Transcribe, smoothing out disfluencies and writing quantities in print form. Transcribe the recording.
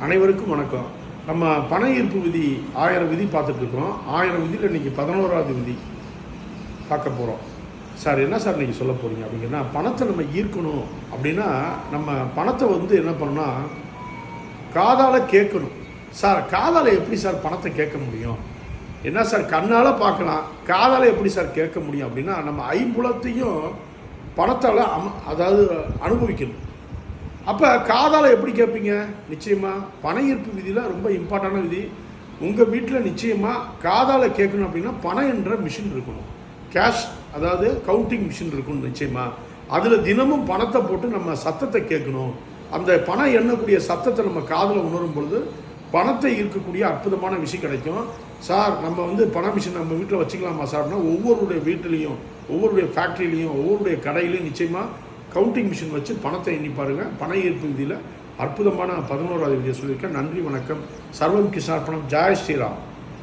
அனைவருக்கும் வணக்கம். நம்ம பண ஈர்ப்பு விதி 1000 விதி பார்த்துட்ருக்கோம். 1000 விதியில் இன்றைக்கி 11வது விதி பார்க்க போகிறோம். சார் என்ன சார் நீங்கள் சொல்ல போகிறீங்க அப்படிங்கன்னா, பணத்தை நம்ம ஈர்க்கணும் அப்படின்னா நம்ம பணத்தை என்ன பண்ணணும்னா காதால் கேட்கணும். சார் காதால் எப்படி சார் பணத்தை கேட்க முடியும்? என்ன சார் கண்ணால் பார்க்கலாம், காதால் எப்படி சார் கேட்க முடியும் அப்படின்னா, நம்ம ஐம்புலத்தையும் பணத்தால் அதாவது அனுபவிக்கணும். அப்போ காதால் எப்படி கேட்பீங்க? நிச்சயமாக பண ஈர்ப்பு விதியில் ரொம்ப இம்பார்ட்டண்டான விதி. உங்கள் வீட்டில் நிச்சயமாக காதால் கேட்கணும் அப்படின்னா பணம் என்ற மிஷின் இருக்கணும். கேஷ் அதாவது கவுண்டிங் மிஷின் இருக்கணும் நிச்சயமாக. அதில் தினமும் பணத்தை போட்டு நம்ம சத்தத்தை கேட்கணும். அந்த பணம் எண்ணக்கூடிய சத்தத்தை நம்ம காதில் உணரும் பொழுது பணத்தை ஈர்க்கக்கூடிய அற்புதமான விஷயம் கிடைக்கும். சார் நம்ம பண மிஷின் நம்ம வீட்டில் வச்சுக்கலாமா சார் அப்படின்னா, ஒவ்வொருடைய வீட்டிலையும் ஒவ்வொருடைய ஃபேக்ட்ரிலையும் ஒவ்வொருடைய கடையிலையும் நிச்சயமாக கவுண்டிங் மிஷின் வச்சு பணத்தை எண்ணி பாருங்கள். பண ஈர்ப்பு விதியில் அற்புதமான 11வது விதியை சொல்லியிருக்கேன். நன்றி, வணக்கம். சர்வம் கிருஷ்ணார்ப்பணம். ஜெய் ஸ்ரீராம்.